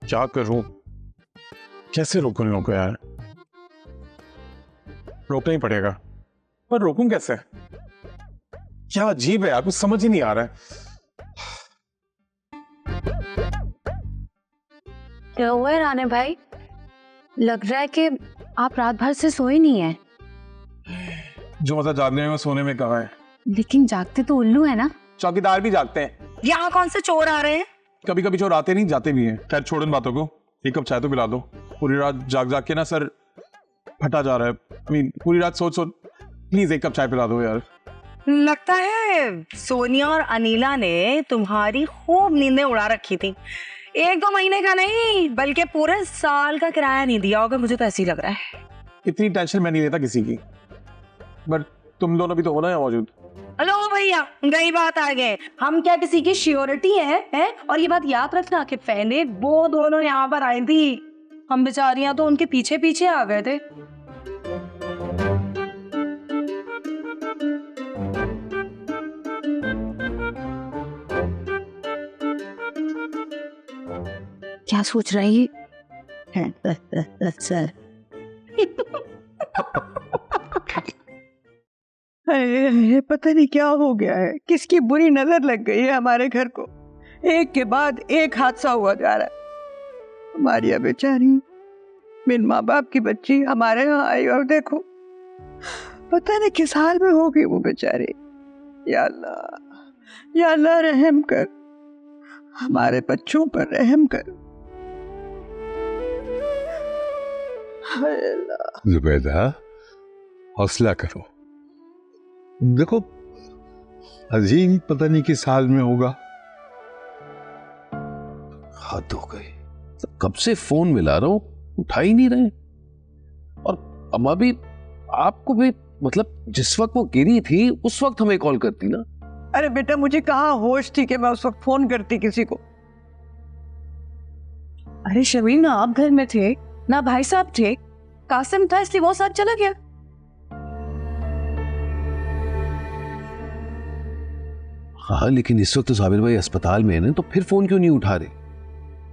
क्या करूं, कैसे रोकूं लोगों को यार? रोकना ही पड़ेगा, पर रोकूं कैसे? क्या अजीब है यार, कुछ समझ ही नहीं आ रहा है। क्या हुआ है राणे भाई? लग रहा है कि आप रात भर से सोए नहीं है। जो मजा जागने में सोने में कहा है। लेकिन जागते तो उल्लू है ना। चौकीदार भी जागते हैं। यहाँ कौन से चोर आ रहे हैं? कभी कभी चोर आते नहीं, जाते भी हैं। खैर छोड़ इन बातों को, एक कप चाय तो पिला दो। पूरी रात जाग जाग के ना सर फटा जा रहा है। पूरी रात सोच सोच, प्लीज एक कप चाय पिला दो यार। लगता है सोनिया और अनीला ने तुम्हारी खूब नींदें उड़ा रखी थी। 1-2 महीने का नहीं बल्कि पूरे साल का किराया नहीं दिया होगा, मुझे तो ऐसे ही लग रहा है। इतनी टेंशन मैं नहीं लेता किसी की, बट तुम दोनों भी तो होना है मौजूद। हेलो भैया, गई बात आ गए। हम क्या किसी की श्योरिटी है? और ये बात याद रखना कि पहले वो दोनों यहाँ पर आई थी, हम बेचारियां तो उनके पीछे पीछे आ गए थे। क्या सोच रही है? सर अरे पता नहीं क्या हो गया है, किसकी बुरी नजर लग गई है हमारे घर को। एक के बाद एक हादसा हुआ जा रहा है। मारिया बेचारी बिन माँ बाप की बच्ची हमारे यहाँ आई और देखो पता नहीं किस हाल में होगी वो बेचारी। या अल्लाह रहम कर, हमारे बच्चों पर रहम कर। हाय अल्लाह। जुबैदा हौसला करो, देखो अजीम पता नहीं किस हाल में होगा। हद हो गई, कब से फोन मिला रहा हूं, उठा ही नहीं रहे। और अम्मा भी, आपको भी, मतलब जिस वक्त वो गिरी थी उस वक्त हमें कॉल करती ना। अरे बेटा मुझे कहाँ होश थी कि मैं उस वक्त फोन करती किसी को। अरे शमीर, ना आप घर में थे ना भाई साहब थे, कासिम था इसलिए वो साथ चला गया। हाँ लेकिन इस वक्त तो साबिर भाई अस्पताल में है ना, तो फिर फोन क्यों नहीं उठा रहे?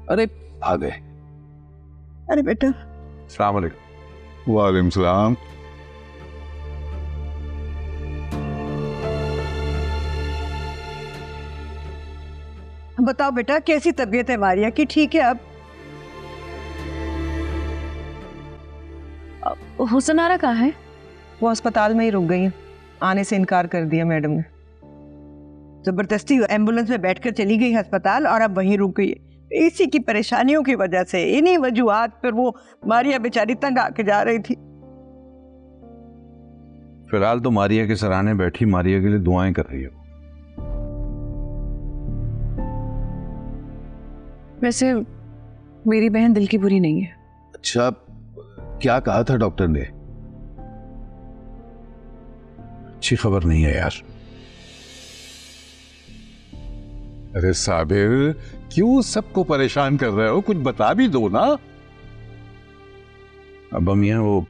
अरे आ गए। अरे बेटा अस्सलाम वालेकुम। वालेकुम सलाम। बताओ बेटा कैसी तबीयत है मारिया की? ठीक है अब हुसनारा कहाँ है? वो अस्पताल में ही रुक गई हैं, आने से इनकार कर दिया मैडम ने। जबरदस्ती एम्बुलेंस में बैठकर चली गई अस्पताल और अब वहीं रुक गई है। इसी की परेशानियों की वजह से, इन्हीं वजूहात पर वो मारिया बेचारी तंग आके जा रही थी। फिलहाल तो मारिया के सराहने बैठी मारिया के लिए दुआएं कर रही हो। वैसे मेरी बहन दिल की बुरी नहीं है। अच्छा, क्या कहा था डॉक्टर ने? अच्छी खबर नहीं है यार। अरे साबिर क्यों सबको परेशान कर रहे हो, कुछ बता भी दो ना। अब मियां वो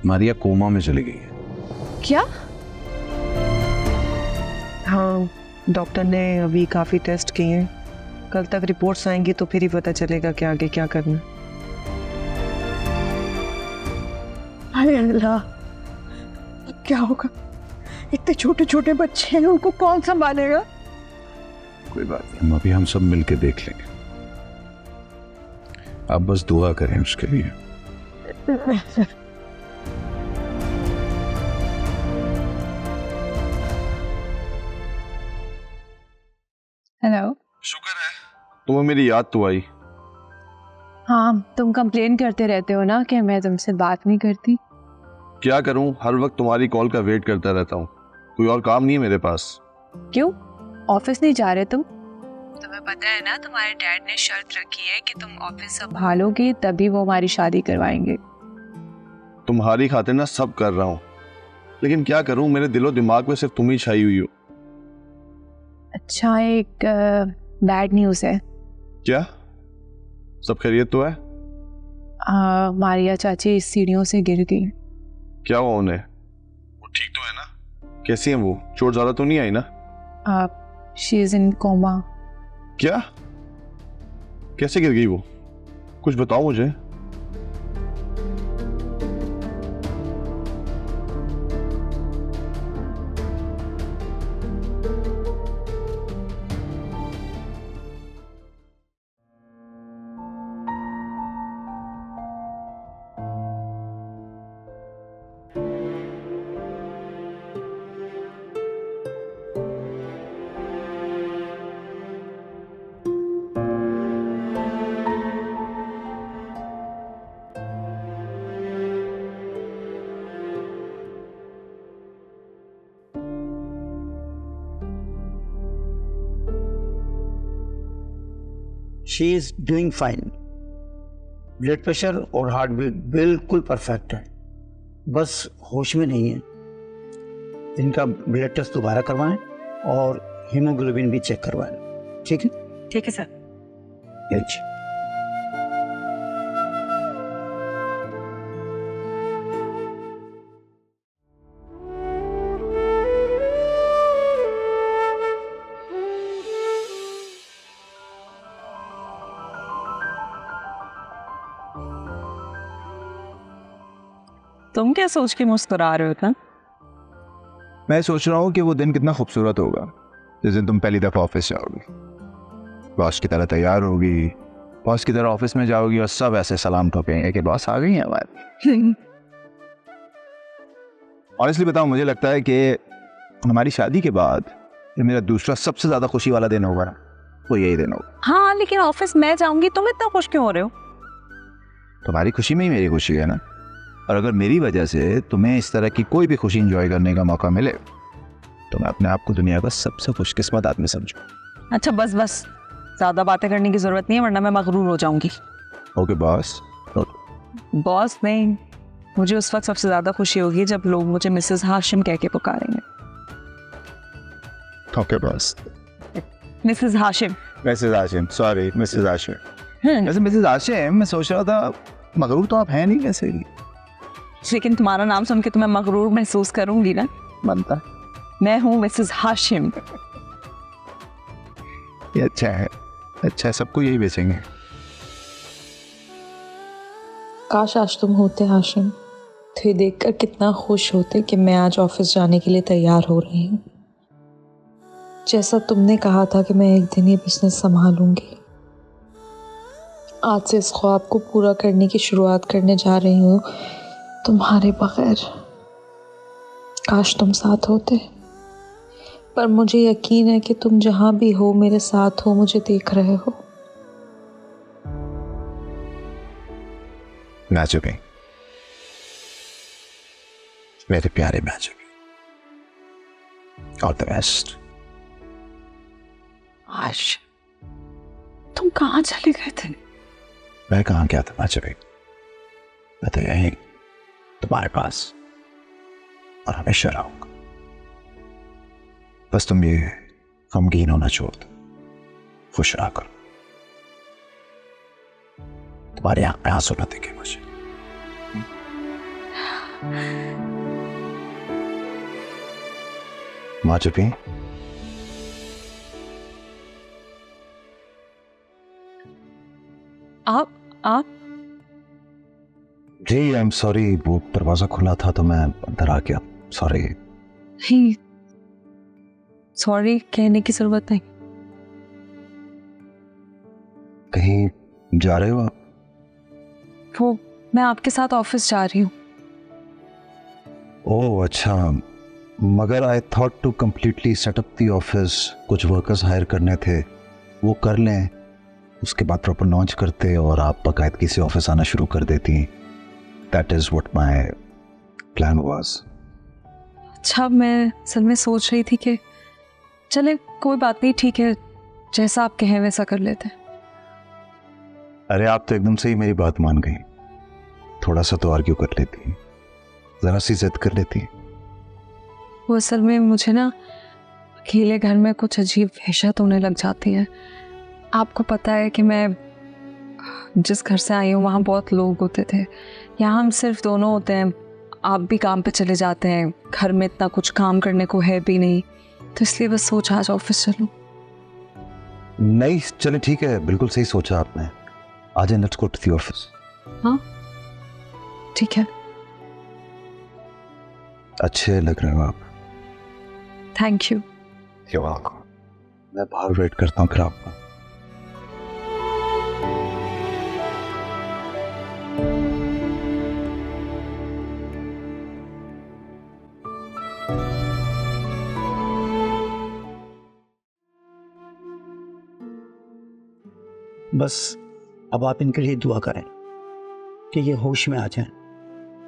मारिया कोमा में चली गई है। क्या? हाँ डॉक्टर ने अभी काफी टेस्ट किए हैं, कल तक रिपोर्ट्स आएंगी तो फिर ही पता चलेगा कि आगे क्या करना। अरे अल्लाह, क्या होगा? इतने छोटे छोटे बच्चे हैं, उनको कौन संभालेगा? कोई बात नहीं, अभी हम सब मिलके देख लेंगे। आप बस दुआ करें उसके लिए। हेलो। शुक्र है तुम्हें मेरी याद तो आई। हाँ, तुम कंप्लेन करते रहते हो ना कि मैं तुमसे बात नहीं करती। क्या करूं, हर वक्त तुम्हारी कॉल का वेट करता रहता हूं। कोई और काम नहीं है मेरे पास। क्यों, ऑफिस नहीं जा रहे तुम? तुम्हें पता है ना तुम्हारे डैड ने शर्त रखी है कि तुम ऑफिस संभालोगे तभी वो हमारी शादी करवाएंगे। तुम्हारी खातिर ना सब कर रहा हूं, लेकिन क्या करूं, मेरे दिलो दिमाग में सिर्फ तुम ही छाई हुई हो। अच्छा, एक बैड न्यूज़ है। क्या? सब खैरियत तो है? मारिया चाची इस सीढ़ियों से गिर गई। क्या हुआ उन्हें? वो ठीक तो है ना? कैसी हैं वो? चोट ज्यादा तो नहीं आई ना? She is in coma. क्या? कैसे गिर गई वो? कुछ बताओ मुझे। She is doing fine. Blood pressure और हार्ट बीट बिल्कुल परफेक्ट है, बस होश में नहीं है। इनका ब्लड टेस्ट दोबारा करवाएं और हीमोग्लोबिन भी चेक करवाएं। ठीक है? ठीक है सर। यस। तुम क्या सोच के मुस्कुरा रहे हो इतना? मैं सोच रहा हूँ कि वो दिन कितना खूबसूरत होगा जिस दिन तुम पहली दफा ऑफिस जाओगी, बॉस की तरह तैयार होगी, बॉस की तरह ऑफिस में जाओगी और सब ऐसे सलाम ठोकेंगे कि बॉस आ गई है हमारी। ऑनेस्टली बताऊं, मुझे लगता है कि हमारी शादी के बाद ये मेरा दूसरा सबसे ज्यादा खुशी वाला दिन होगा ना, वो यही दिन होगा। हाँ, लेकिन ऑफिस मैं जाऊंगी, तुम इतना खुश क्यों हो रहे हो? तुम्हारी खुशी में ही मेरी खुशी है ना, और अगर मेरी वजह से तुम्हें इस तरह की कोई भी खुशी एंजॉय करने का मौका मिले तो मैं अपने आप को दुनिया का सबसे खुशकिस्मत आदमी समझूं। अच्छा बस बस, ज्यादा बातें करने की जरूरत नहीं है वरना मैं मगरूर हो जाऊंगी। Okay boss. बॉस नहीं, मुझे उस वक्त सबसे ज्यादा खुशी होगी जब लोग मुझे मिसेस हाशिम कह के पुकारेंगे। Okay boss. Mrs Hashim. Mrs Hashim, sorry Mrs Hashim. वैसे मिसेस हाशिम, मैं सोच रहा था मगरूर तो आप हैं नहीं वैसे ही, लेकिन तुम्हारा नाम सुन के तो मैं मगरूर महसूस करूंगी ना। बनता। मैं हूँ मिसेस हाशिम। ये अच्छा है, अच्छा है, सबको यही बेचेंगे। काश आज तुम होते हाशिम, तो ये देखकर कितना खुश होते कि मैं आज ऑफिस जाने के लिए तैयार हो रही हूँ। जैसा तुमने कहा था कि मैं एक दिन ये बिजनेस संभालूंगी, आज से इस ख्वाब को पूरा करने की शुरुआत करने जा रही हूँ तुम्हारे बगैर। काश तुम साथ होते, पर मुझे यकीन है कि तुम जहां भी हो मेरे साथ हो, मुझे देख रहे हो। मैचुकी, मेरे प्यारे मैचुकी, ऑल द बेस्ट। आज तुम कहाँ चले गए थे? मैं कहाँ गया था मैचुकी, मैं तो यहीं तुम्हारे पास और हमेशा रहूंगा। बस तुम ये गमगीन होना छोड़ दो, खुश रहा करो। तुम्हारी आंख में आंसू न दिखे मुझे। माँ चुपी, आप जी आई एम सॉरी, वो दरवाजा खुला था तो मैं अंदर आ गया, सॉरी। नहीं, सॉरी कहने की जरूरत नहीं। कहीं जा रहे हो आप? वो मैं आपके साथ ऑफिस जा रही हूँ। ओह अच्छा, मगर I thought to completely set up the office, कुछ वर्कर्स हायर करने थे, वो कर लें, उसके बाद प्रॉपर लॉन्च करते और आप बाकायदगी से ऑफिस आना शुरू कर देती। That is what my plan was. अच्छा, मैं असल में सोच रही थी कि चले कोई बात नहीं, ठीक है, जैसा आप कहें वैसा कर लेते हैं। अरे आप तो एकदम से ही मेरी बात मान गई, थोड़ा सा तो आर्ग्यू कर लेती, जरा सी जिद कर लेती। वो असल में मुझे ना अकेले घर में कुछ अजीब वहशत होने लग जाती है। आपको पता है कि मैं जिस घर से आई हूँ वहाँ बहुत लोग होते थे, यहाँ हम सिर्फ दोनों होते हैं। आप भी काम पे चले जाते हैं, घर में इतना कुछ काम करने को है भी नहीं, तो इसलिए बस सोचा आज ऑफिस चलूं। नहीं चले ठीक है, बिल्कुल सही सोचा आपने। आ जाए, let's go to the office. हाँ ठीक है। अच्छे लग रहे हो आप। Thank you. You're welcome. मैं बाहर वेट करता हूँ फिर आपका। बस अब आप इनके लिए दुआ करें कि ये होश में आ जाएं।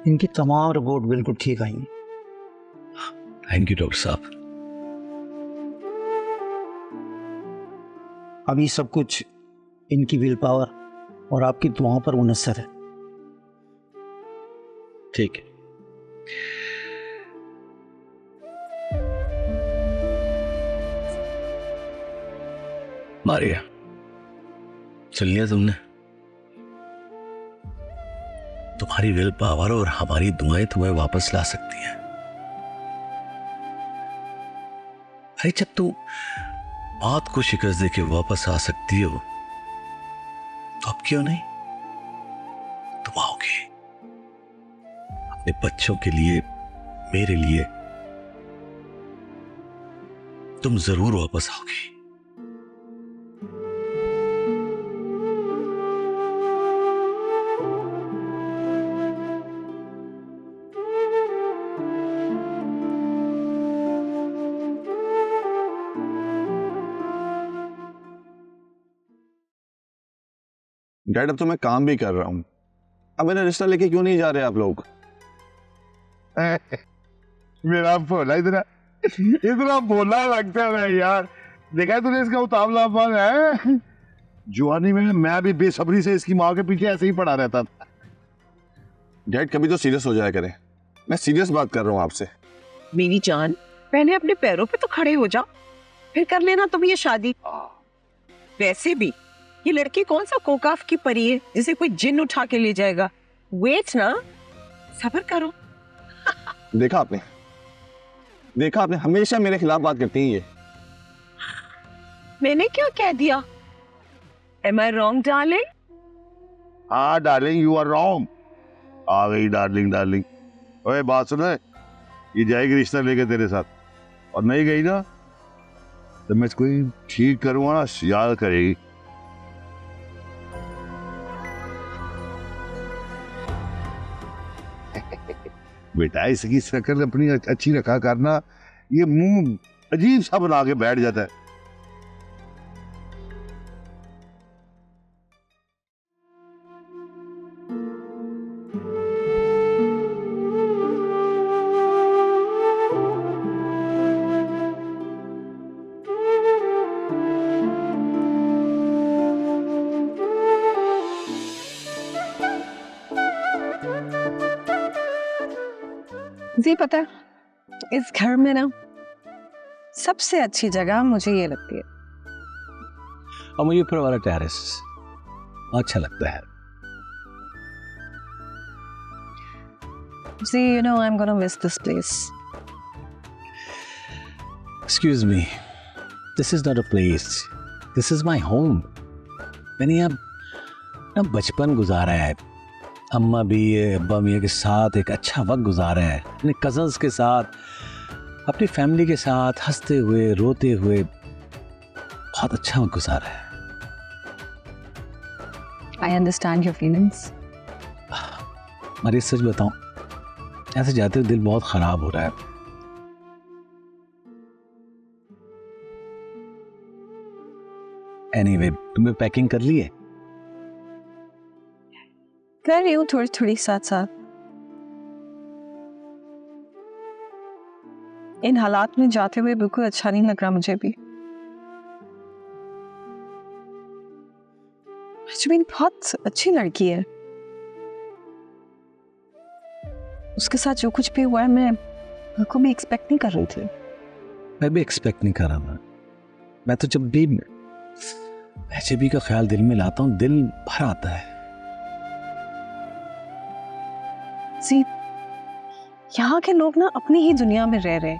इनकी तमाम रिपोर्ट बिल्कुल ठीक आई हैं। थैंक यू डॉक्टर साहब। अभी सब कुछ इनकी विल पावर और आपकी दुआओं पर मुनस्सर है। ठीक है। मारिया, सुन लिया तुमने? तुम्हारी विल पावर और हमारी दुआएं तुम्हें वापस ला सकती हैं। अरे जब तुम बात को शिकस्त दे के वापस आ सकती हो तो अब क्यों नहीं? तुम आओगे अपने बच्चों के लिए, मेरे लिए, तुम जरूर वापस आओगे। डैड अब तो मैं काम भी कर रहा हूँ, अब मेरा रिश्ता लेके क्यों नहीं जा रहे आप लोग? मेरा भोला इतना भोला लगता है यार। देखा है तूने इसका उतावलापन है। जुआनी में मैं भी बेसब्री से इसकी माँ के पीछे ऐसे ही पड़ा रहता था। डैड कभी तो सीरियस हो जाया करें, मैं सीरियस बात कर रहा हूँ आपसे। मेरी जान, पहले अपने पैरों पे तो खड़े हो जाओ, फिर कर लेना तुम ये शादी। वैसे भी ये लड़की कौन सा कोकाफ की परी है जिसे कोई जिन उठा के ले जाएगा। वेट ना, सब्र करो। देखा आपने हमेशा मेरे खिलाफ बात करती हैं ये। मैंने क्या कह दिया? Am I wrong, darling? हाँ डार्लिंग, यू आर रॉन्ग। आ गई डार्लिंग। ओए बात सुनो, ये जाएगी रिश्ता लेके तेरे साथ, और नहीं गई ना तो मैं इसको ठीक करूंगा ना, याद करेगी। बेटा इसकी शक्ल अपनी अच्छी रखा करना, ये मुंह अजीब सा बना के बैठ जाता है। जी पता है, इस घर में ना सबसे अच्छी जगह मुझे ये लगती है। और मुझे ऊपर वाला टेरेस अच्छा लगता है। See, you know, I'm gonna miss this place. Excuse me, this is not a place. This is my home. मैंने यहाँ बचपन गुजारा है, अम्मा भी अब्बा मियाँ के साथ एक अच्छा वक्त गुजारा है, अपने कज़न्स के साथ, अपनी फैमिली के साथ हंसते हुए रोते हुए बहुत अच्छा वक्त गुजारा है। I understand your feelings. मरी सच बताऊं, ऐसे जाते हुए दिल बहुत खराब हो रहा है। एनीवे, तुमने पैकिंग कर ली है? कर रही हूँ थोड़ी थोड़ी साथ साथ। इन हालात में जाते हुए बिल्कुल अच्छा नहीं लग रहा मुझे भी। अजमीन बहुत अच्छी लड़की है, उसके साथ जो कुछ भी हुआ है मैं बिल्कुल भी एक्सपेक्ट नहीं कर रही थी। मैं भी एक्सपेक्ट नहीं कर रहा था। मैं तो जब भी एचबी का ख्याल दिल में लाता हूँ दिल भर आता है। सी, यहाँ के लोग ना अपनी ही दुनिया में रह रहे,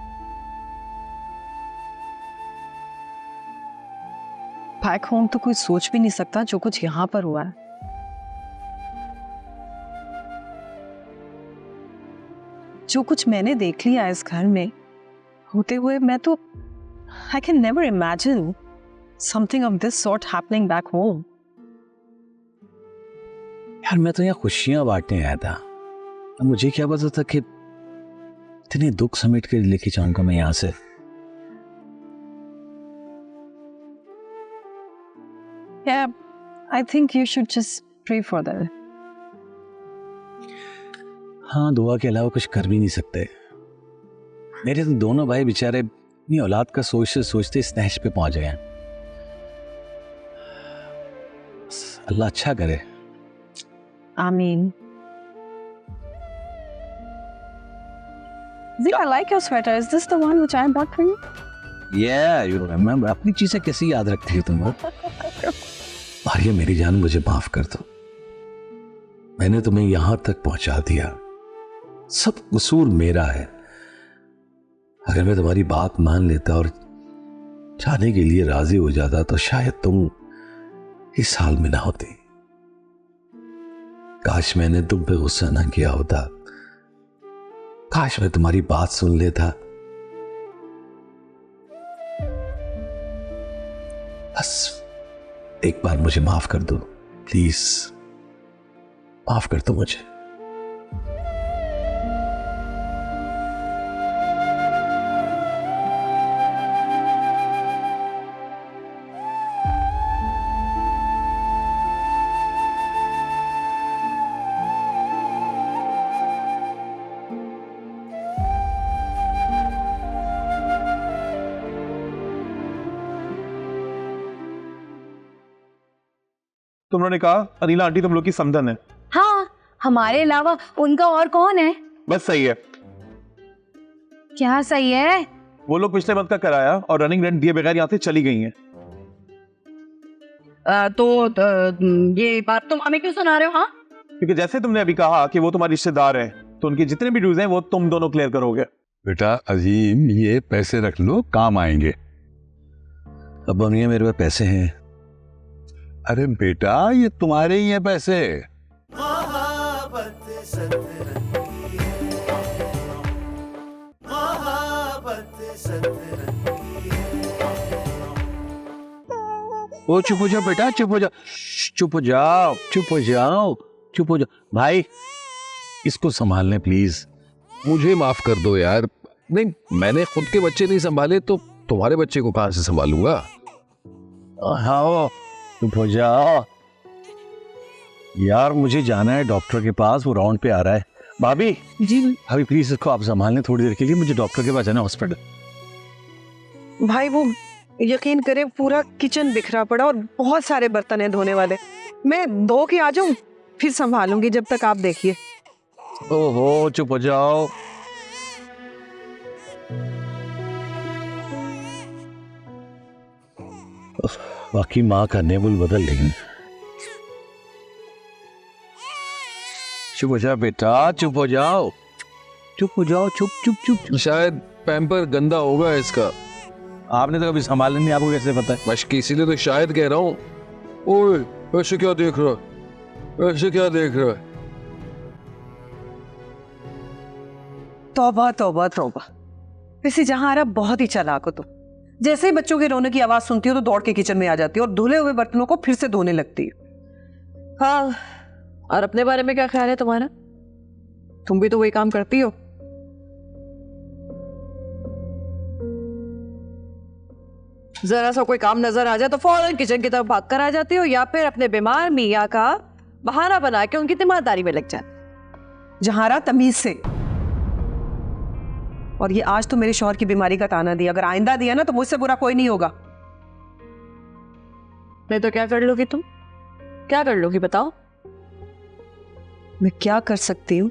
बैक होम तो कोई सोच भी नहीं सकता जो कुछ यहाँ पर हुआ है। जो कुछ मैंने देख लिया इस घर में होते हुए, मैं तो I can never imagine something of this sort happening back home. यार मैं तो यहाँ खुशियां बांटने आया था, अब मुझे क्या पता था कि इतने दुख समेट कर लेके जाऊंगा मैं यहाँ से। Yeah, I think you should just pray for that. हाँ, दुआ के अलावा कुछ कर भी नहीं सकते। मेरे तो दोनों भाई बेचारे अपनी औलाद का सोचते सोचते इस नहज पे पहुंच गए हैं। अल्लाह अच्छा करे। आमीन। Zee, I like your sweater. Is this the one which I bought for you? Yeah, you remember। अपनी चीजें कैसे याद रखती हो तुम? और ये मेरी जान, मुझे माफ कर दो। मैंने तुम्हें यहां तक पहुंचा दिया, सब कसूर मेरा है। अगर मैं तुम्हारी बात मान लेता और जाने के लिए राजी हो जाता तो शायद तुम इस हाल में ना होती। काश मैंने तुम पे गुस्सा ना किया होता, काश मैं तुम्हारी बात सुन लेता। बस एक बार मुझे माफ कर दो प्लीज, माफ कर दो मुझे। तुम लोगों ने कहा अनिला आंटी तुम लोग की समधन है। हाँ, हमारे अलावा उनका और कौन है? बस सही है। क्या सही है? वो लोग पिछले मंथ का कराया और रनिंग रेंट दिए बगैर यहाँ से चली गई हैं। ये बात तुम हमें क्यों सुना रहे हो? हाँ, क्योंकि जैसे तुमने अभी कहा कि वो तुम्हारे रिश्तेदार हैं, तो उनके जितने भी ड्यूज हैं वो तुम दोनों क्लियर करोगे। बेटा अजीम, ये पैसे रख लो, काम आएंगे। अब अम्मी मेरे पास पैसे हैं। अरे बेटा, ये तुम्हारे ही हैं पैसे। ओ चुप हो जाओ बेटा, चुप हो जाओ, चुप हो जाओ, चुप हो जाओ, चुप हो जाओ। भाई इसको संभालने प्लीज। मुझे माफ कर दो यार। नहीं, मैंने खुद के बच्चे नहीं संभाले तो तुम्हारे बच्चे को कहां से संभालूंगा? हाँ, चुप हो जाओ यार, मुझे जाना है डॉक्टर के पास, वो राउंड पे आ रहा है। भाभी जी भाभी प्लीज इसको आप संभालने थोड़ी देर के लिए, मुझे डॉक्टर के पास जाना है हॉस्पिटल। भाई, वो यकीन करे पूरा किचन बिखरा पड़ा और बहुत सारे बर्तन हैं धोने वाले। मैं धो के आ जाऊं, फिर संभालूंगी, जब तक आप देखिए। ओहो, चुप हो जाओ। बाकी माँ का नेबुल बदल लेंगे। चुप हो जाओ बेटा, चुप हो जाओ, चुप हो जाओ, चुप चुप चुप। शायद पैम्पर गंदा होगा इसका। आपने तो कभी संभाला नहीं, आपको कैसे पता है? बस इसीलिए तो शायद कह रहा हूँ। ओए, ऐसे क्या देख रहा है? ऐसे क्या देख रहा है? तौबा तौबा तौबा। वैसे जहां आ रहा बहुत ही चालाक हो तुम। जैसे ही बच्चों के रोने की आवाज सुनती हो तो दौड़ के किचन में आ जाती हो और धुले हुए बर्तनों को फिर से धोने लगती हो। हाँ, और अपने बारे में क्या ख्याल है तुम्हारा? तुम भी तो वही काम करती हो। जरा सा कोई काम नजर आ जाए तो फौरन किचन की तरफ भाग कर आ जाती हो, या फिर अपने बीमार मियाँ का बहाना बना के उनकी तीमारदारी में लग जाती। जहां तमीज से। और ये आज तो मेरे शौहर की बीमारी का ताना दिया, अगर आइंदा दिया ना तो मुझसे बुरा कोई नहीं होगा। नहीं तो क्या कर लोगी तुम? क्या कर लोगी बताओ? मैं क्या कर सकती हूँ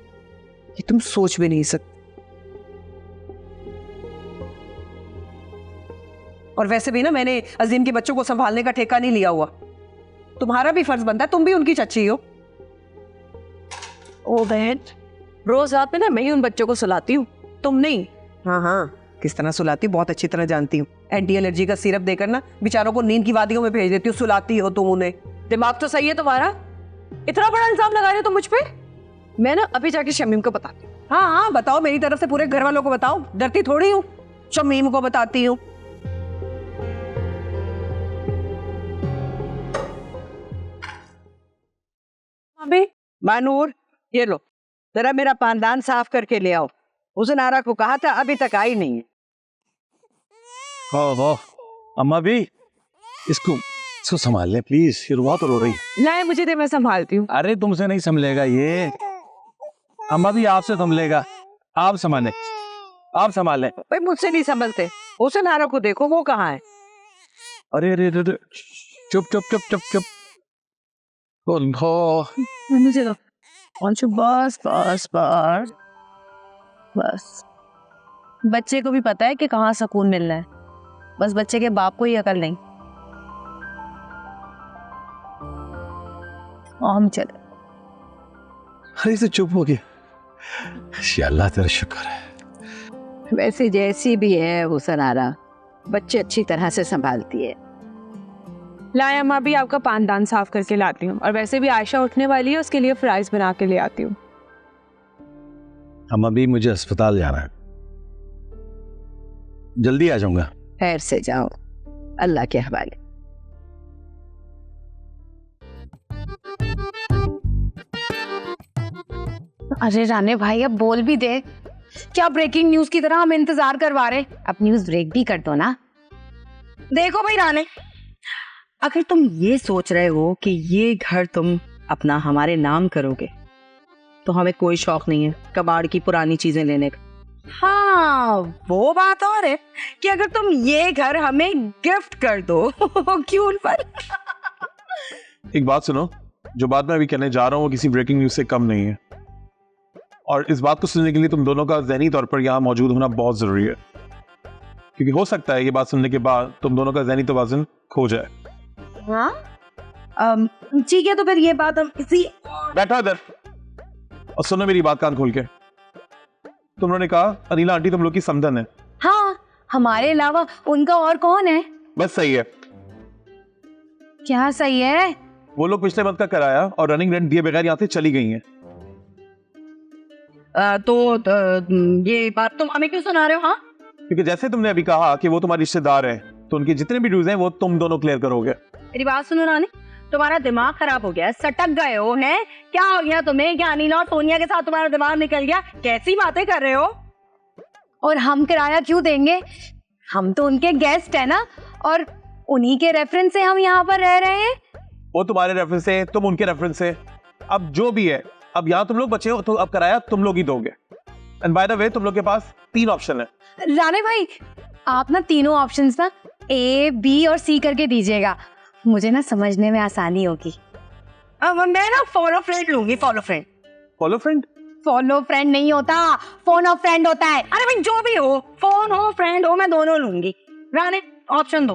ये तुम सोच भी नहीं सकते। और वैसे भी ना, मैंने अजीम के बच्चों को संभालने का ठेका नहीं लिया हुआ। तुम्हारा भी फर्ज बनता है, तुम भी उनकी चच्ची हो। ओ बहन, रोज रात में ना मैं ही उन बच्चों को सुलाती हूँ, तुम नहीं। हाँ हाँ, किस तरह सुलाती बहुत अच्छी तरह जानती हूँ। एंटी एलर्जी का सिरप देकर ना बेचारों को नींद की वादियों में भेज देती हो, सुलाती हो तुम उन्हें। दिमाग तो सही है तुम्हारा, इतना बड़ा इल्जाम लगा रहे हो तुम मुझ पे। मैं ना अभी जाके शमीम को बताती हूँ। हाँ हाँ बताओ, मेरी तरफ से पूरे घर वालों को बताओ, डरती थोड़ी हूँ। शमीम को बताती हूँ। मानूर, ये लो जरा मेरा पानदान साफ करके ले आओ। उस नारा को कहा था, अभी तक आई नहीं है। ओहो अम्मा भी, इसको संभाल ले प्लीज, ये रुआ तो रो रही है। लाए मुझे दे, मैं संभालती हूँ। अरे तुमसे नहीं संभलेगा ये, अम्मा भी आपसे संभलेगा। आप संभाले, आप संभाले। भाई मुझसे नहीं संभलते, उस नारा को देखो वो कहाँ है। अरे अरे अरे, चुप चुप चुप चुप चुप। मुझे दो। बस बस बस बस। बच्चे को भी पता है कि कहाँ सुकून मिल रहा है, बस बच्चे के बाप को ही अकल नहीं। और हम चले। अरे से चुप हो गया। अल्लाह तेरा शुक्र है। वैसे जैसी भी है हुसन आरा, बच्चे अच्छी तरह से संभालती है। लाया माँ भी आपका पानदान साफ करके लाती हूँ, और वैसे भी आयशा उठने वाली है, उसके लिए फ्राइज बना के ले आती हूँ। अम्मा भी मुझे अस्पताल जाना है, जल्दी आ जाऊंगा। खैर से जाओ, अल्लाह के हवाले। अरे राने भाई अब बोल भी दे, क्या ब्रेकिंग न्यूज की तरह हम इंतजार करवा रहे? अब न्यूज ब्रेक भी कर दो ना। देखो भाई राने, अगर तुम ये सोच रहे हो कि ये घर तुम अपना हमारे नाम करोगे, तो हमें कोई शौक नहीं है कबाड़ की पुरानी चीजें लेने का। हाँ वो बात और है कि अगर तुम ये घर हमें गिफ्ट कर दो क्यों पर। एक बात सुनो, जो बात मैं अभी कहने जा रहा हूँ वो किसी ब्रेकिंग न्यूज से कम नहीं है, और इस बात को सुनने के लिए तुम दोनों का ज़हनी तौर पर यहाँ मौजूद होना बहुत जरूरी है, क्योंकि हो सकता है ये बात सुनने के बाद तुम दोनों का ज़हनी तवाज़ुन खो जाए। हाँ ठीक है, तो फिर ये बात हम इसी। बैठो इधर और सुनो मेरी बात कान खोल के। तुमने कहा अनिला आंटी तुम लोग की समधन है। हाँ, हमारे अलावा उनका और कौन है? बस सही है। क्या सही है? वो लोग पिछले मंथ का कराया और रनिंग रेंट दिए बगैर यहाँ से चली गई हैं। तो ये बात तुम हमें क्यों सुना रहे हो? हाँ, क्योंकि जैसे तुमने अभी कहा कि वो तुम्हारे रिश्तेदार हैं, तो उनके जितने भी ड्यूज हैं वो तुम दोनों क्लियर करोगे। मेरी बात सुनो रानी, तुम्हारा दिमाग खराब हो गया है, सटक गए हो हैं? क्या हो गया तुम्हें? क्या अनिला और सोनिया के साथ तुम्हारा दिमाग निकल गया? कैसी बातें कर रहे हो? और हम किराया क्यों देंगे? हम तो उनके गेस्ट है ना, और उन्हीं के रेफरेंस से हम यहाँ पर रह रहे हैं। वो तुम्हारे रेफरेंस से, तुम उनके रेफरेंस से। अब जो भी है, अब यहाँ तुम लोग बचे हो तो अब किराया तुम लोग ही दोगे। एंड बाय द वे तुम लोग के पास 3 ऑप्शन है। राणे भाई, आप ना तीनों ऑप्शंस ना A, B और C करके दीजिएगा, मुझे ना समझने में आसानी होगी। अब मैं ना फॉलो फ्रेंड लूंगी। Follow friend? Follow friend? Follow friend नहीं होता, फोन ऑफ फ्रेंड होता है। अरे भाई जो भी हो, फोन हो फ्रेंड हो, मैं दोनों लूंगी। राणे ऑप्शन दो।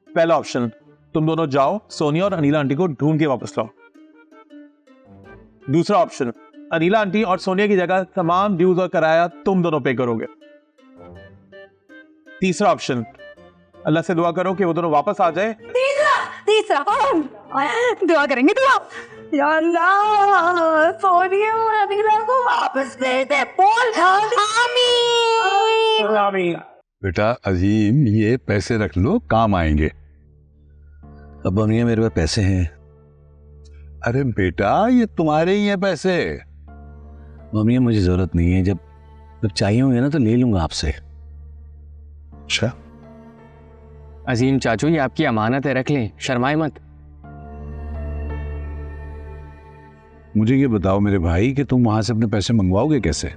पहला ऑप्शन, तुम दोनों जाओ सोनिया और अनिला आंटी को ढूंढ के वापस लाओ। दूसरा ऑप्शन, अनिला आंटी और सोनिया की जगह तमाम ड्यूज और किराया तुम दोनों पे करोगे। तीसरा ऑप्शन, अल्लाह से दुआ करो कि वो दोनों वापस आ जाए। तीसरा दुआ करेंगे, दुआ या अल्लाह सोनिया और अनिला को वापस दे दे। बोल आमीन। बेटा अजीम, ये पैसे रख लो, काम आएंगे। अब मम्मी मेरे पास पैसे हैं। अरे बेटा ये तुम्हारे ही हैं पैसे। मम्मी मुझे जरूरत नहीं है, जब चाहिए होंगे ना तो ले लूंगा आपसे। अच्छा अजीम चाचू, ये आपकी अमानत है, रख लें, शर्माए मत। मुझे ये बताओ मेरे भाई कि तुम वहां से अपने पैसे मंगवाओगे कैसे?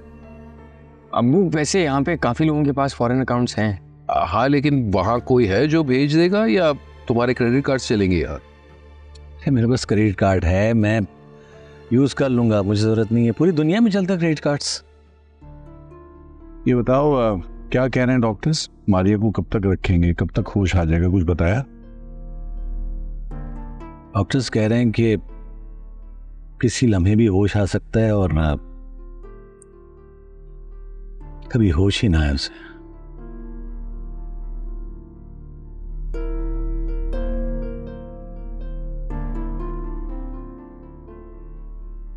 अम्मू वैसे यहाँ पे काफी लोगों के पास फॉरेन अकाउंट्स हैं। हाँ, लेकिन वहां कोई है जो भेज देगा या तुम्हारे क्रेडिट कार्ड चलेंगे? यार मेरे पास क्रेडिट कार्ड है, मैं यूज कर लूंगा, मुझे जरूरत नहीं है। पूरी दुनिया में चलता क्रेडिट कार्ड्स। ये बताओ क्या कह रहे हैं डॉक्टर्स? मारिया को कब तक रखेंगे, कब तक होश आ जाएगा, कुछ बताया? डॉक्टर्स कह रहे हैं कि किसी लम्हे भी होश आ सकता है और ना कभी होश ही ना आए उसे।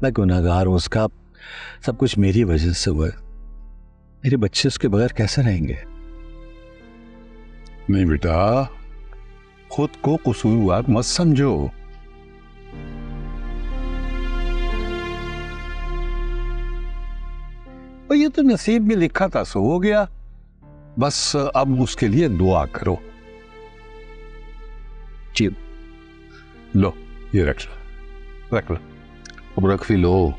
मैं गुनहगार हूं उसका, सब कुछ मेरी वजह से हुआ है। मेरे बच्चे उसके बगैर कैसे रहेंगे? नहीं बेटा, खुद को कसूरवार मत समझो। और ये तो नसीब में लिखा था सो हो गया, बस अब उसके लिए दुआ करो। जी लो, ये रख लो, रख लो। अब रख भी लो।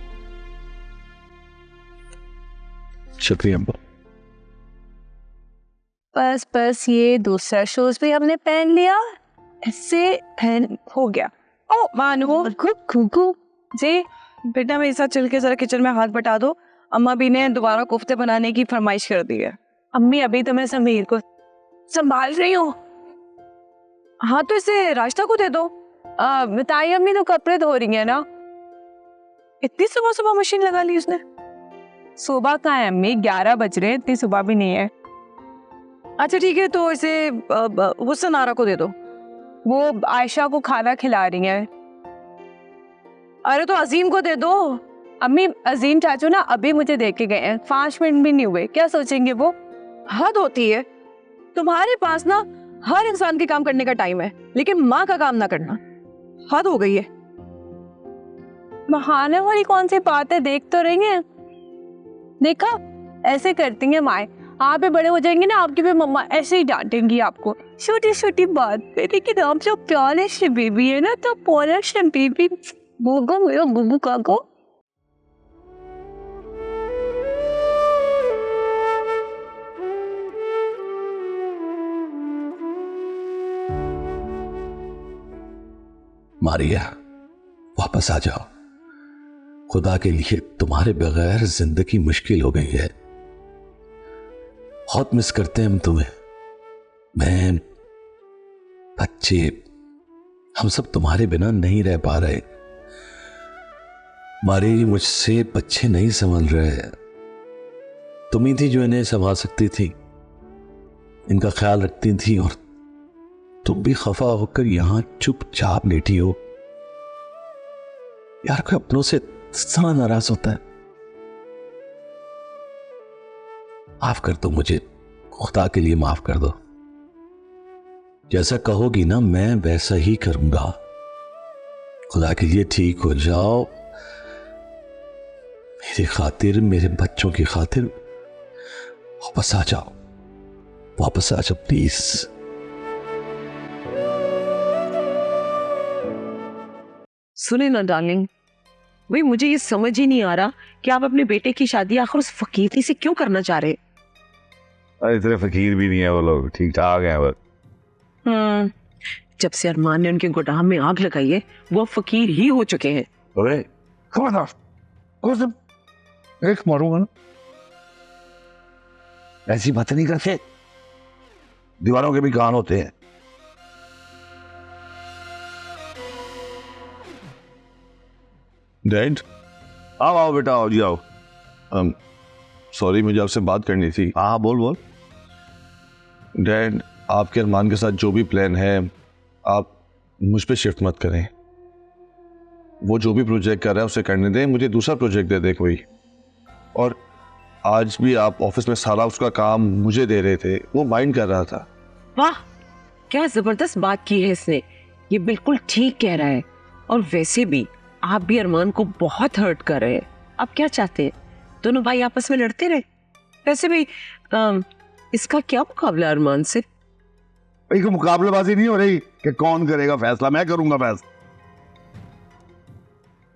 शुक्रिया। बस ये दूसरा शूज भी हमने पहन लिया, इससे पहन हो गया। ओ मानो कुकू जी, बेटा मेरे साथ चल के जरा किचन में हाथ बटा दो। अम्मा भी ने दोबारा कोफ्ते बनाने की फरमाइश कर दी है। अम्मी अभी तो मैं समीर को संभाल रही हूँ। हाँ तो इसे रास्ता को दे दो। बताइए अम्मी तो कपड़े धो रही है ना। इतनी सुबह सुबह मशीन लगा ली उसने। सुबह कहाँ है अम्मी, 11 बज रहे हैं, इतनी सुबह भी नहीं है। अच्छा ठीक है, तो इसे हुस्न आरा को दे दो, वो आयशा को खाना खिला रही है। अरे तो अजीम को दे दो। अम्मी अजीम चाचू ना अभी मुझे देख के गए हैं, 5 मिनट भी नहीं हुए, क्या सोचेंगे वो? हद होती है, तुम्हारे पास ना हर इंसान के काम करने का टाइम है, लेकिन माँ का काम ना करना, हद हो गई है। बहाने वाली कौन सी बात है, देख तो रही हैं। देखा ऐसे करती हैं माए, आप भी बड़े हो जाएंगे ना, आपकी भी मम्मा ऐसे ही डांटेंगी आपको, छोटी छोटी बात पे। लेकिन आप जो प्यारे से बेबी है ना, तो प्यारे से बेबी बोगा मेरा बुबू काको। मारिया, वापस आ जाओ। खुदा के लिए तुम्हारे बगैर जिंदगी मुश्किल हो गई है। बहुत मिस करते हैं हम तुम्हें। मैं, बच्चे, हम सब तुम्हारे बिना नहीं रह पा रहे। मारी, मुझसे बच्चे नहीं संभल रहे। तुम ही थी जो इन्हें संभाल सकती थी, इनका ख्याल रखती थी, और तुम भी खफा होकर यहां चुपचाप लेटी हो। यार कोई अपनों से इतना नाराज होता है? माफ कर दो मुझे, खुदा के लिए माफ कर दो। जैसा कहोगी ना मैं वैसा ही करूंगा। खुदा के लिए ठीक हो जाओ, मेरी खातिर, मेरे बच्चों की खातिर वापस आ जाओ, वापस आ जाओ प्लीज। सुने ना डार्लिंग, भाई मुझे ये समझ ही नहीं आ रहा कि आप अपने बेटे की शादी आखिर उस फकीरी से क्यों करना चाह रहे? अरे इतने फकीर भी नहीं है वो लोग, ठीक ठाक हैं वो। जब से अरमान ने उनके गोदाम में आग लगाई है, वो फकीर ही हो चुके हैं। अरे एक मारूंगा ना, ऐसी बातें नहीं करते, दीवारों के भी कान होते हैं। डैड, आओ आओ बेटा, आओ जी आओ। सॉरी, मुझे आपसे बात करनी थी। हाँ बोल बोल। डैड, आपके अरमान के साथ जो भी प्लान है, आप मुझ पे शिफ्ट मत करें। वो जो भी प्रोजेक्ट कर रहा है उसे करने दें, मुझे दूसरा प्रोजेक्ट दे दे कोई। और आज भी आप ऑफिस में सारा उसका काम मुझे दे रहे थे, वो माइंड कर रहा था। वाह, क्या जबरदस्त बात की है इसने, ये बिल्कुल ठीक कह रहा है। और वैसे भी आप भी अरमान को बहुत हर्ट कर रहे हैं। आप क्या चाहते हैं, दोनों भाई आपस में लड़ते रहे? वैसे भी इसका क्या मुकाबला अरमान से? भाई को मुकाबलेबाजी नहीं हो रही कि कौन करेगा फैसला, मैं करूंगा फैसला।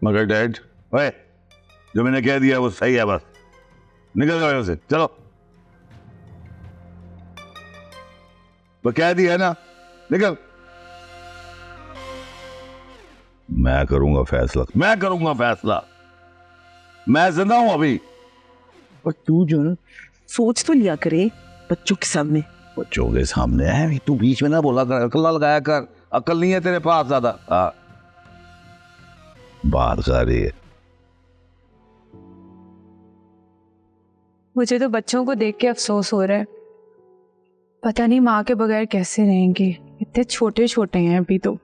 मगर डैड, ओए, जो मैंने कह दिया वो सही है, बस निकल जाओ यहाँ से, चलो। वो कह दिया है ना, निकल। मैं करूंगा फैसला, मैं करूंगा फैसला, मैं जिंदा हूं अभी। और तू जो ना सोच तो लिया करे बच्चों के सामने। बच्चों के सामने है, तू बीच में ना बोला कर, अकल ना लगाया कर, अकल नहीं है तेरे पास ज्यादा। बात कर रही है। मुझे तो बच्चों को देख के अफसोस हो रहा है, पता नहीं माँ के बगैर कैसे रहेंगे, इतने छोटे छोटे हैं अभी तो।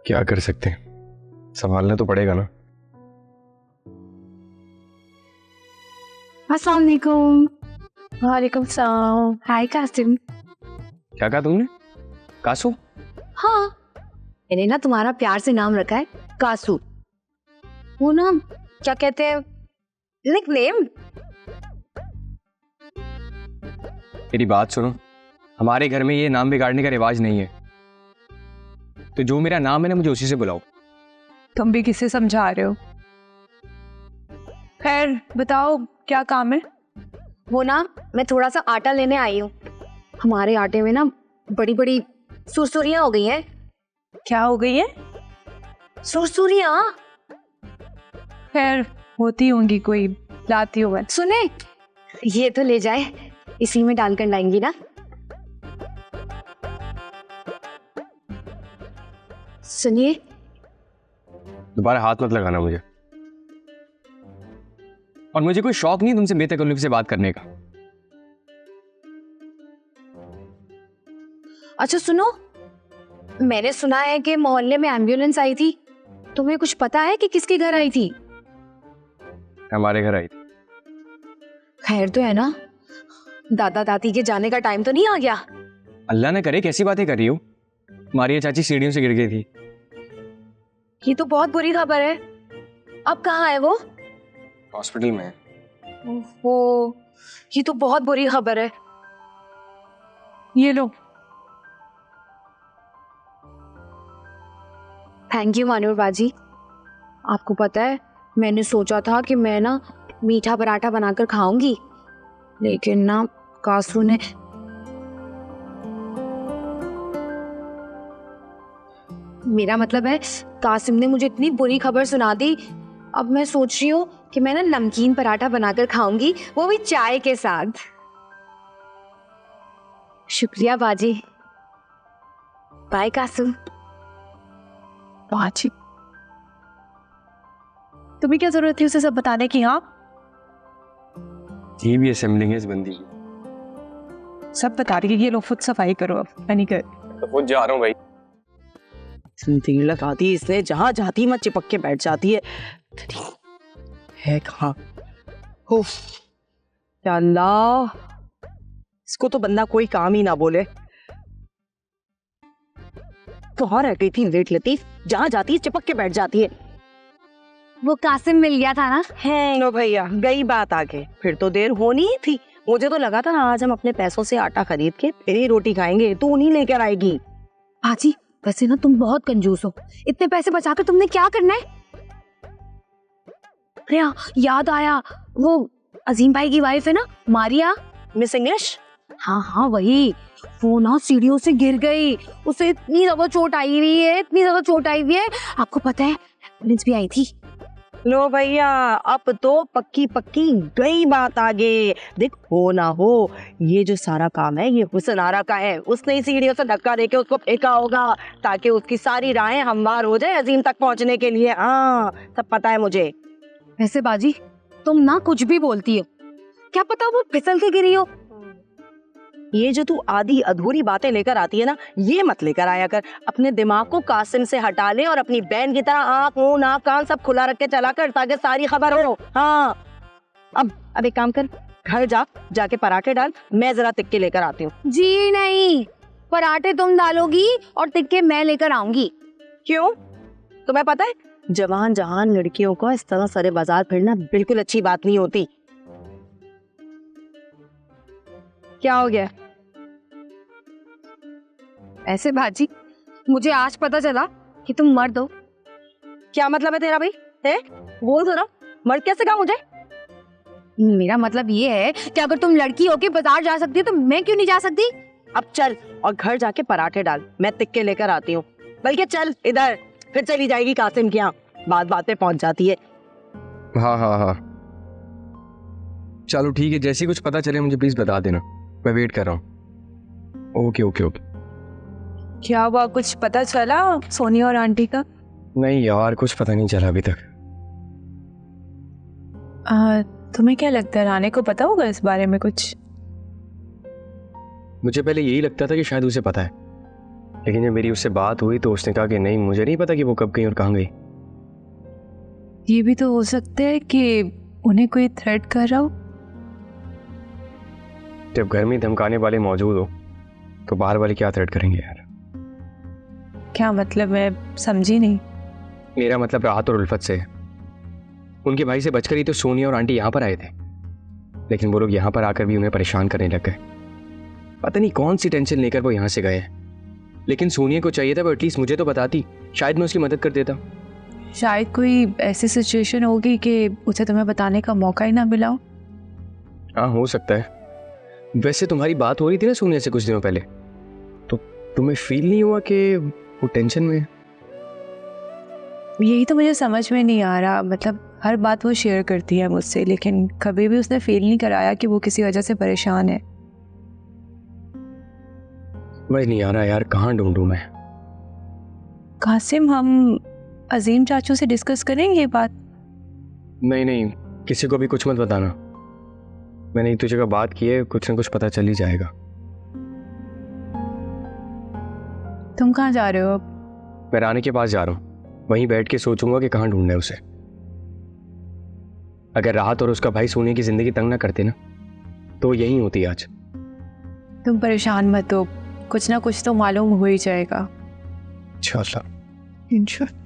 क्या कर सकते हैं, संभालना तो पड़ेगा ना। अस्सलाम वालेकुम। वालेकुम सलाम। हाय कासिम। क्या कहा तुमने? कासू? हाँ, मैंने ना तुम्हारा प्यार से नाम रखा है कासू। वो ना क्या कहते हैं, निकनेम। मेरी बात सुनो, हमारे घर में ये नाम बिगाड़ने का रिवाज नहीं है, तो जो मेरा नाम है ना मुझे उसी से बुलाओ। तुम भी किसे समझा रहे हो? खैर बताओ क्या काम है? वो ना मैं थोड़ा सा आटा लेने आई हूँ। हमारे आटे में ना बड़ी बड़ी सुरसुरियां हो गई हैं। क्या हो गई है? सुरसुरियां। खैर होती होंगी, कोई लाती हो। सुने, ये तो ले जाए, इसी में डालकर लाएंगी ना। सुनिए, दोबारा हाथ मत लगाना मुझे, और मुझे कोई शौक नहीं तुमसे बेतकल्लुफ़ी से बात करने का। अच्छा सुनो, मैंने सुना है कि मोहल्ले में एम्बुलेंस आई थी। तुम्हें कुछ पता है कि किसके घर आई थी? हमारे घर आई थी। खैर तो है ना? दादा दादी के जाने का टाइम तो नहीं आ गया? अल्लाह ने करे, कैसी बातें कर रही हो? मारिया चाची सीढ़ियों से गिर गई थी। ये तो बहुत बुरी खबर है। अब कहाँ है वो? हॉस्पिटल में। ओहो, ये तो बहुत बुरी खबर है। ये लो। थैंक यू मानूर बाजी। आपको पता है, मैंने सोचा था कि मैं ना मीठा पराठा बनाकर खाऊंगी, लेकिन ना कासू ने मेरा मतलब है कासिम ने मुझे इतनी बुरी खबर सुना दी। अब मैं सोच रही हूँ कि मैं ना नमकीन पराठा बनाकर खाऊंगी, वो भी चाय के साथ। शुक्रिया बाजी। बाय कासू। बाजी, तुम्हें क्या जरूरत थी उसे सब बताने की? हाँ, ये भी असेंबलिंग है इस बंदी की। सब बता रही है। ये लो खुद सफाई करो, अब मैं नहीं कर। तो खुद जा रहा हूँ भाई। जिंदगी लगाती इसने, जहां जाती मैं चिपक के बैठ जाती है कहाँ? या अल्लाह, इसको तो बंदा कोई काम ही ना बोले। कहाँ रह गई थी लेट लतीफ? जहां जाती है चिपक के बैठ जाती है। वो कासिम मिल गया था ना? लो भैया, गई बात आगे। फिर तो देर होनी ही थी। मुझे तो लगा था आज हम अपने पैसों से आटा खरीद के फिर ही रोटी खाएंगे, तू नहीं लेकर आएगी। बाजी, वैसे ना तुम बहुत कंजूस हो। इतने पैसे बचाकर तुमने क्या करना है? अरे याद आया, वो अजीम भाई की वाइफ है ना, मारिया, मिस इंग्लिश। हाँ हाँ वही। वो ना सीढ़ियों से गिर गई, उसे इतनी ज्यादा चोट आई हुई है, इतनी ज्यादा चोट आई हुई है। आपको पता है एम्बुलेंस भी आई थी। लो भैया, अब तो पक्की पक्की गई बात आगे। देख, हो ना हो, ये जो सारा काम है ये हुसन आरा का है। उसने ही सीढ़ियों से धक्का देके उसको फेंका होगा ताकि उसकी सारी राहें हमवार हो जाए अजीम तक पहुंचने के लिए। हाँ, सब पता है मुझे। वैसे बाजी, तुम ना कुछ भी बोलती हो, क्या पता वो फिसल के गिरी हो। ये जो तू आधी अधूरी बातें लेकर आती है ना, ये मत लेकर आया कर। अपने दिमाग को कासिम से हटा ले और अपनी बहन की तरह आँख मुंह नाक कान सब खुला रख के चला कर, ताकि सारी खबर हो। हाँ, अब एक काम कर, घर जाके पराठे डाल, मैं जरा तिक्के लेकर आती हूँ। जी नहीं, पराठे तुम डालोगी और तिक्के मैं लेकर आऊंगी। क्यों? तुम्हें पता है जवान जहान लड़कियों को इस तरह सरे बाजार फिरना बिल्कुल अच्छी बात नहीं होती। क्या हो गया? ऐसे बाजी, मुझे आज पता चला कि तुम मर्द हो। क्या मतलब है तेरा भाई? है? बोल जरा, मर्द कैसे कहा मुझे? मेरा मतलब ये है कि अगर तुम लड़की होके बाजार जा सकती हो तो मैं क्यों नहीं जा सकती? अब चल और घर जाके पराठे डाल, मैं तिक्के लेकर आती हूँ। बल्कि चल इधर, फिर चली जाएगी कासिम के यहाँ, बात पे पहुंच जाती है। हाँ, चलो ठीक है, जैसे कुछ पता चले मुझे प्लीज बता देना, मैं वेट कर रहा हूँ। ओके। क्या हुआ, कुछ पता चला सोनी और आंटी का? नहीं यार, कुछ पता नहीं चला अभी तक। तुम्हें क्या लगता है राने को पता होगा इस बारे में कुछ? मुझे पहले यही लगता था कि शायद उसे पता है, लेकिन जब मेरी उससे बात हुई तो उसने कहा कि नहीं, मुझे नहीं पता कि वो कब गई और कहाँ गई। ये भी तो हो सकता है कि उन्हें कोई थ्रेट कर रहा हो। जब घर में धमकाने वाले मौजूद हो तो बाहर वाले क्या थ्रेट करेंगे यार? क्या मतलब, मैं समझी नहीं। मेरा मतलब राहत और उल्फत से। उनके भाई से बचकर ही तो सोनिया और आंटी यहाँ पर आए थे, लेकिन वो लोग यहाँ पर आकर भी उन्हें परेशान करने लग गए। पता नहीं कौन सी टेंशन लेकर वो यहाँ से गए। लेकिन सोनिया को चाहिए था वो एटलीस्ट मुझे तो बताती, शायद मैं उसकी मदद कर देता। शायद कोई ऐसी सिचुएशन होगी कि उसे तुम्हें बताने का मौका ही ना मिला हो। हाँ, हो सकता है। वैसे तुम्हारी बात हो रही थी ना सोनिया से कुछ दिनों पहले, तो तुम्हें फील नहीं हुआ कि वो टेंशन में है? यही तो मुझे समझ में नहीं आ रहा। मतलब हर बात वो शेयर करती है मुझसे, लेकिन कभी भी उसने फील नहीं कराया कि वो किसी वजह से परेशान है। समझ नहीं आ रहा यार, कहाँ ढूंढूं मैं? कासिम, हम अजीम चाचू से डिस्कस करेंगे ये बात? नहीं नहीं, किसी को भी कुछ मत बताना। मैंने एक दो जगह बात की है, कुछ ना कुछ पता चल ही जाएगा। तुम कहाँ जा रहे हो अब? मैं रानी के पास जा रहा हूँ, वहीं बैठ के सोचूंगा कि कहाँ ढूंढना है उसे। अगर राहत और उसका भाई सोने की जिंदगी तंग ना करते ना, तो यही होती आज। तुम परेशान मत हो, कुछ ना कुछ तो मालूम हो ही जाएगा। इंशाल्लाह। इंशाल्लाह।